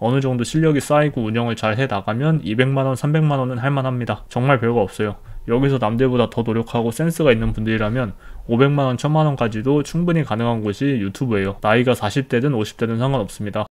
어느 정도 실력이 쌓이고 운영을 잘 해나가면 200만원, 300만원은 할만합니다. 정말 별거 없어요. 여기서 남들보다 더 노력하고 센스가 있는 분들이라면 500만원, 1000만원까지도 충분히 가능한 곳이 유튜브예요. 나이가 40대든 50대든 상관없습니다.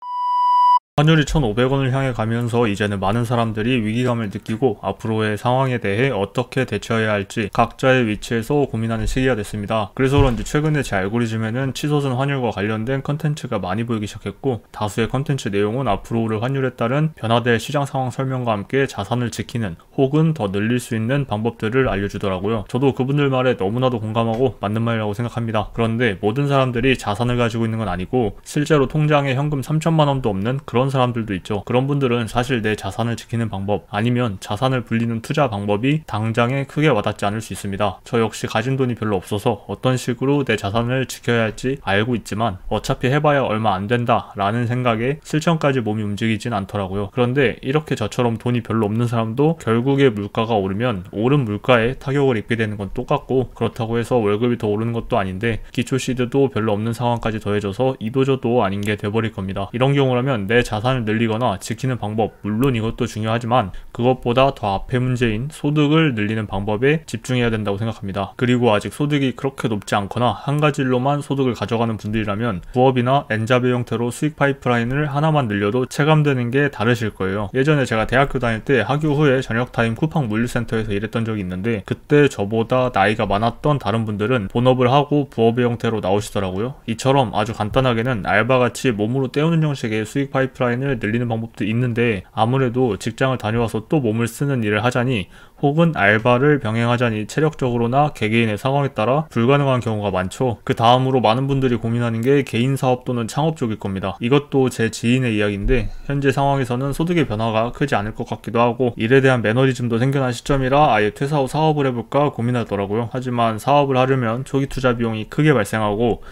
환율이 1,500원을 향해 가면서 이제는 많은 사람들이 위기감을 느끼고 앞으로의 상황에 대해 어떻게 대처해야 할지 각자의 위치에서 고민하는 시기가 됐습니다. 그래서 그런지 최근에 제 알고리즘에는 치솟은 환율과 관련된 컨텐츠가 많이 보이기 시작했고, 다수의 컨텐츠 내용은 앞으로 오를 환율에 따른 변화될 시장 상황 설명과 함께 자산을 지키는 혹은 더 늘릴 수 있는 방법들을 알려주더라고요. 저도 그분들 말에 너무나도 공감하고 맞는 말이라고 생각합니다. 그런데 모든 사람들이 자산을 가지고 있는 건 아니고 실제로 통장에 현금 3천만 원도 없는 그런 사람들도 있죠. 그런 분들은 사실 내 자산을 지키는 방법 아니면 자산을 불리는 투자 방법이 당장에 크게 와닿지 않을 수 있습니다. 저 역시 가진 돈이 별로 없어서 어떤 식으로 내 자산을 지켜야 할지 알고 있지만 어차피 해봐야 얼마 안 된다 라는 생각에 실천까지 몸이 움직이진 않더라고요. 그런데 이렇게 저처럼 돈이 별로 없는 사람도 결국에 물가가 오르면 오른 물가에 타격을 입게 되는 건 똑같고, 그렇다고 해서 월급이 더 오르는 것도 아닌데 기초 시드도 별로 없는 상황까지 더해져서 이도저도 아닌 게 돼버릴 겁니다. 이런 경우라면 내 자산을 늘리거나 지키는 방법, 물론 이것도 중요하지만 그것보다 더 앞의 문제인 소득을 늘리는 방법에 집중해야 된다고 생각합니다. 그리고 아직 소득이 그렇게 높지 않거나 한 가지 일로만 소득을 가져가는 분들이라면 부업이나 엔잡의 형태로 수익 파이프라인을 하나만 늘려도 체감되는 게 다르실 거예요. 예전에 제가 대학교 다닐 때 학교 후에 저녁타임 쿠팡 물류센터에서 일했던 적이 있는데, 그때 저보다 나이가 많았던 다른 분들은 본업을 하고 부업의 형태로 나오시더라고요. 이처럼 아주 간단하게는 알바같이 몸으로 때우는 형식의 수익 파이프라인을 늘리는 방법도 있는데, 아무래도 직장을 다녀와서 또 몸을 쓰는 일을 하자니 혹은 알바를 병행하자니 체력적으로나 개개인의 상황에 따라 불가능한 경우가 많죠. 그 다음으로 많은 분들이 고민하는 게 개인 사업 또는 창업 쪽일 겁니다. 이것도 제 지인의 이야기인데 현재 상황에서는 소득의 변화가 크지 않을 것 같기도 하고 일에 대한 매너리즘도 생겨난 시점이라 아예 퇴사 후 사업을 해볼까 고민하더라고요. 하지만 사업을 하려면 초기 투자 비용이 크게 발생하고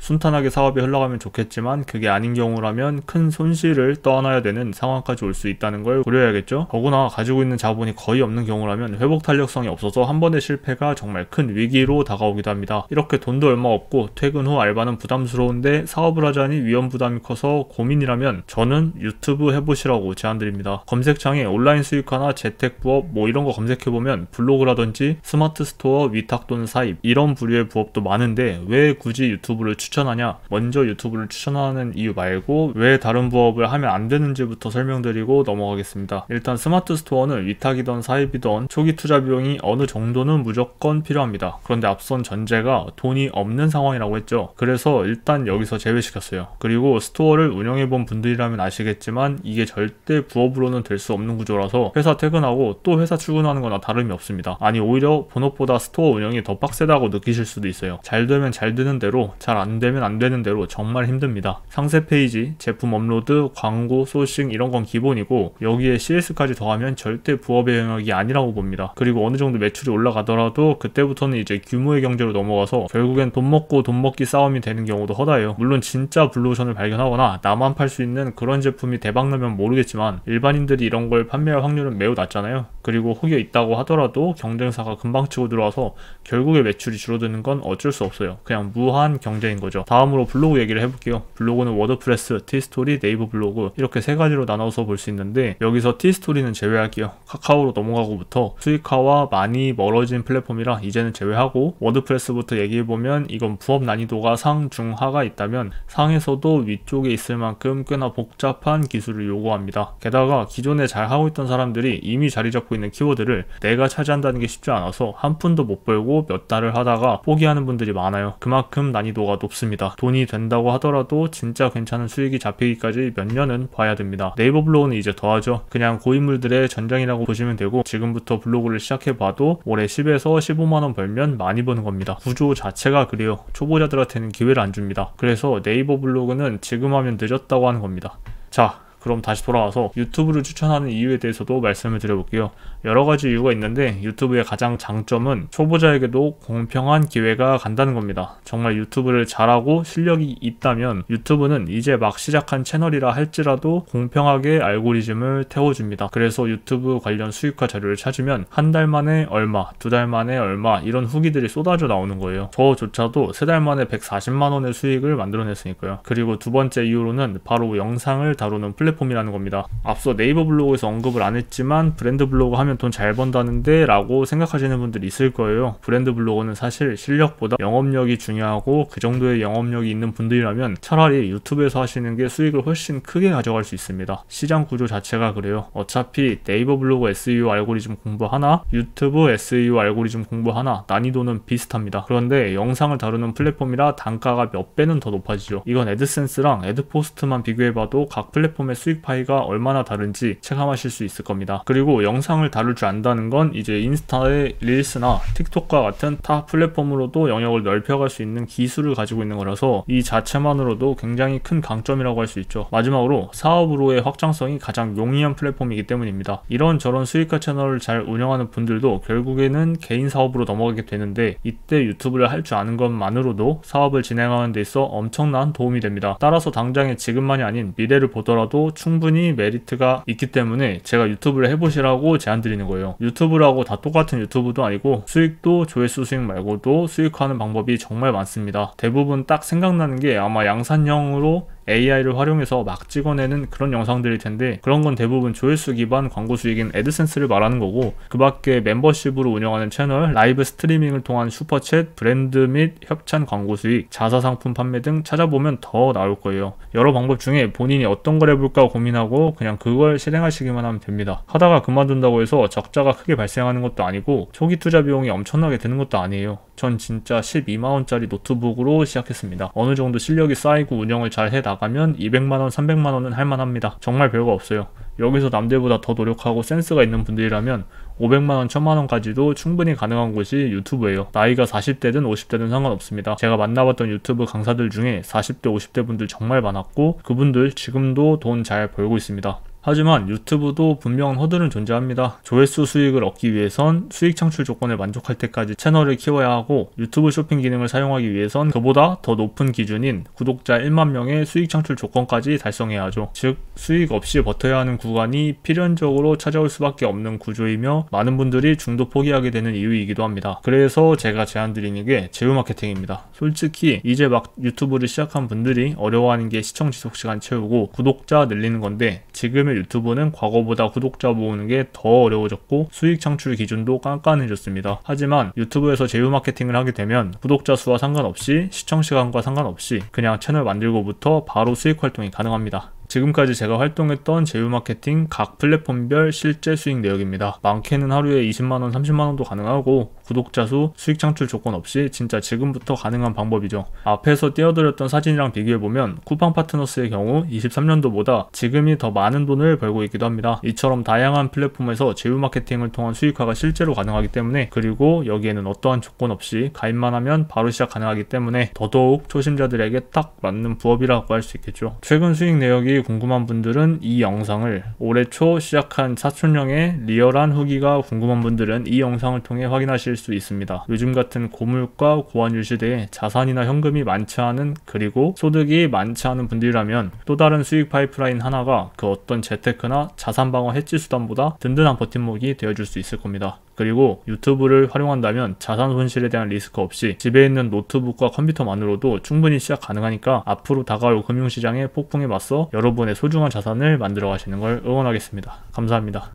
순탄하게 사업이 흘러가면 좋겠지만 그게 아닌 경우라면 큰 손실을 떠안아야 되는 상황까지 올 수 있다는 걸 고려해야겠죠. 더구나 가지고 있는 자본이 거의 없는 경우라면 회복 탄력성이 없어서 한 번의 실패가 정말 큰 위기로 다가오기도 합니다. 이렇게 돈도 얼마 없고 퇴근 후 알바는 부담스러운데 사업을 하자니 위험 부담이 커서 고민이라면 저는 유튜브 해보시라고 제안드립니다. 검색창에 온라인 수익화나 재택부업 이런 거 검색해보면 블로그라든지 스마트 스토어, 위탁 또는 사입 이런 부류의 부업도 많은데 왜 굳이 유튜브를 추천하냐? 먼저 유튜브를 추천하는 이유 말고 왜 다른 부업을 하면 안 되는지부터 설명드리고 넘어가겠습니다. 일단 스마트 스토어는 위탁이던 사입이던 초기 투자 비용이 어느 정도는 무조건 필요합니다. 그런데 앞선 전제가 돈이 없는 상황이라고 했죠. 그래서 일단 여기서 제외시켰어요. 그리고 스토어를 운영해본 분들이라면 아시겠지만 이게 절대 부업으로는 될 수 없는 구조라서 회사 퇴근하고 또 회사 출근하는 거나 다름이 없습니다. 아니 오히려 본업보다 스토어 운영이 더 빡세다고 느끼실 수도 있어요. 잘 되면 잘 되는 대로, 잘 안 되면 안 되는 대로 정말 힘듭니다. 상세 페이지, 제품 업로드, 광고, 소싱 이런 건 기본이고 여기에 CS까지 더하면 절대 부업의 영역이 아니라고 봅니다. 그리고 어느 정도 매출이 올라가더라도 그때부터는 이제 규모의 경제로 넘어가서 결국엔 돈 먹고 돈 먹기 싸움이 되는 경우도 허다해요. 물론 진짜 블루오션을 발견하거나 나만 팔 수 있는 그런 제품이 대박나면 모르겠지만 일반인들이 이런 걸 판매할 확률은 매우 낮잖아요. 그리고 혹여 있다고 하더라도 경쟁사가 금방 치고 들어와서 결국에 매출이 줄어드는 건 어쩔 수 없어요. 그냥 무한 경쟁인 거죠. 다음으로 블로그 얘기를 해볼게요. 블로그는 워드프레스, 티스토리, 네이버 블로그 이렇게 세 가지로 나눠서 볼 수 있는데 여기서 티스토리는 제외할게요. 카카오로 넘어가고부터 수익화와 많이 멀어진 플랫폼이라 이제는 제외하고 워드프레스부터 얘기해보면 이건 부업 난이도가 상, 중, 하가 있다면 상에서도 위쪽에 있을 만큼 꽤나 복잡한 기술을 요구합니다. 게다가 기존에 잘 하고 있던 사람들이 이미 자리 잡고 있는 키워드를 내가 차지한다는 게 쉽지 않아서 한 푼도 못 벌고 몇 달을 하다가 포기하는 분들이 많아요. 그만큼 난이도가 높습니다. 돈이 된다고 하더라도 진짜 괜찮은 수익이 잡히기까지 몇 년은 봐야 됩니다. 네이버 블로그는 이제 더하죠. 그냥 고인물들의 전장이라고 보시면 되고 지금부터 블로그를 시작해봐도 올해 10에서 15만원 벌면 많이 버는 겁니다. 구조 자체가 그래요. 초보자들한테는 기회를 안 줍니다. 그래서 네이버 블로그는 지금 하면 늦었다고 하는 겁니다. 자, 그럼 다시 돌아와서 유튜브를 추천하는 이유에 대해서도 말씀을 드려볼게요. 여러가지 이유가 있는데 유튜브의 가장 장점은 초보자에게도 공평한 기회가 간다는 겁니다. 정말 유튜브를 잘하고 실력이 있다면 유튜브는 이제 막 시작한 채널이라 할지라도 공평하게 알고리즘을 태워줍니다. 그래서 유튜브 관련 수익화 자료를 찾으면 한 달 만에 얼마, 두 달 만에 얼마 이런 후기들이 쏟아져 나오는 거예요. 저조차도 세 달 만에 140만원의 수익을 만들어냈으니까요. 그리고 두 번째 이유로는 바로 영상을 다루는 플랫폼 플랫폼이라는 겁니다. 앞서 네이버 블로그에서 언급을 안 했지만 브랜드 블로그 하면 돈 잘 번다는데 라고 생각하시는 분들이 있을 거예요. 브랜드 블로그는 사실 실력보다 영업력이 중요하고 그 정도의 영업력이 있는 분들이라면 차라리 유튜브에서 하시는 게 수익을 훨씬 크게 가져갈 수 있습니다. 시장 구조 자체가 그래요. 어차피 네이버 블로그 SEO 알고리즘 공부 하나, 유튜브 SEO 알고리즘 공부 하나, 난이도는 비슷합니다. 그런데 영상을 다루는 플랫폼이라 단가가 몇 배는 더 높아지죠. 이건 애드센스랑 애드포스트만 비교해봐도 각 플랫폼의 수익 파이가 얼마나 다른지 체감하실 수 있을 겁니다. 그리고 영상을 다룰 줄 안다는 건 이제 인스타의 릴스나 틱톡과 같은 타 플랫폼으로도 영역을 넓혀갈 수 있는 기술을 가지고 있는 거라서 이 자체만으로도 굉장히 큰 강점이라고 할 수 있죠. 마지막으로 사업으로의 확장성이 가장 용이한 플랫폼이기 때문입니다. 이런저런 수익화 채널을 잘 운영하는 분들도 결국에는 개인 사업으로 넘어가게 되는데 이때 유튜브를 할 줄 아는 것만으로도 사업을 진행하는 데 있어 엄청난 도움이 됩니다. 따라서 당장의 지금만이 아닌 미래를 보더라도 충분히 메리트가 있기 때문에 제가 유튜브를 해보시라고 제안드리는 거예요. 유튜브라고 다 똑같은 유튜브도 아니고 수익도 조회수 수익 말고도 수익화하는 방법이 정말 많습니다. 대부분 딱 생각나는 게 아마 양산형으로 AI를 활용해서 막 찍어내는 그런 영상들일 텐데 그런 건 대부분 조회수 기반 광고 수익인 애드센스를 말하는 거고 그 밖에 멤버십으로 운영하는 채널, 라이브 스트리밍을 통한 슈퍼챗, 브랜드 및 협찬 광고 수익, 자사상품 판매 등 찾아보면 더 나올 거예요. 여러 방법 중에 본인이 어떤 걸 해볼까 고민하고 그냥 그걸 실행하시기만 하면 됩니다. 하다가 그만둔다고 해서 적자가 크게 발생하는 것도 아니고 초기 투자 비용이 엄청나게 드는 것도 아니에요. 전 진짜 12만원짜리 노트북으로 시작했습니다. 어느 정도 실력이 쌓이고 운영을 잘 해나가면 200만원, 300만원은 할만합니다. 정말 별거 없어요. 여기서 남들보다 더 노력하고 센스가 있는 분들이라면 500만원, 1000만원까지도 충분히 가능한 곳이 유튜브예요. 나이가 40대든 50대든 상관없습니다. 제가 만나봤던 유튜브 강사들 중에 40대, 50대 분들 정말 많았고 그분들 지금도 돈 잘 벌고 있습니다. 하지만 유튜브도 분명한 허들은 존재합니다. 조회수 수익을 얻기 위해선 수익 창출 조건을 만족할 때까지 채널을 키워야 하고 유튜브 쇼핑 기능을 사용하기 위해선 그보다 더 높은 기준인 구독자 1만 명의 수익 창출 조건까지 달성해야 하죠. 즉 수익 없이 버텨야 하는 구간이 필연적으로 찾아올 수밖에 없는 구조이며 많은 분들이 중도 포기하게 되는 이유이기도 합니다. 그래서 제가 제안드리는 게 제휴 마케팅입니다. 솔직히 이제 막 유튜브를 시작한 분들이 어려워하는 게 시청 지속 시간 채우고 구독자 늘리는 건데 지금의 유튜브는 과거보다 구독자 모으는 게 더 어려워졌고 수익 창출 기준도 깐깐해졌습니다. 하지만 유튜브에서 제휴 마케팅을 하게 되면 구독자 수와 상관없이 시청 시간과 상관없이 그냥 채널 만들고부터 바로 수익 활동이 가능합니다. 지금까지 제가 활동했던 제휴 마케팅 각 플랫폼별 실제 수익 내역입니다. 많게는 하루에 20만원, 30만원도 가능하고 구독자 수, 수익 창출 조건 없이 진짜 지금부터 가능한 방법이죠. 앞에서 띄워드렸던 사진이랑 비교해보면 쿠팡 파트너스의 경우 23년도보다 지금이 더 많은 돈을 벌고 있기도 합니다. 이처럼 다양한 플랫폼에서 제휴 마케팅을 통한 수익화가 실제로 가능하기 때문에 그리고 여기에는 어떠한 조건 없이 가입만 하면 바로 시작 가능하기 때문에 더더욱 초심자들에게 딱 맞는 부업이라고 할 수 있겠죠. 최근 수익 내역이 궁금한 분들은 이 영상을 올해 초 시작한 사촌형의 리얼한 후기가 궁금한 분들은 이 영상을 통해 확인하실 수 있습니다. 요즘 같은 고물가 고환율 시대에 자산이나 현금이 많지 않은 그리고 소득이 많지 않은 분들이라면 또 다른 수익 파이프라인 하나가 그 어떤 재테크나 자산 방어 해지 수단보다 든든한 버팀목이 되어줄 수 있을 겁니다. 그리고 유튜브를 활용한다면 자산 손실에 대한 리스크 없이 집에 있는 노트북과 컴퓨터만으로도 충분히 시작 가능하니까 앞으로 다가올 금융시장의 폭풍에 맞서 여러분의 소중한 자산을 만들어 가시는 걸 응원하겠습니다. 감사합니다.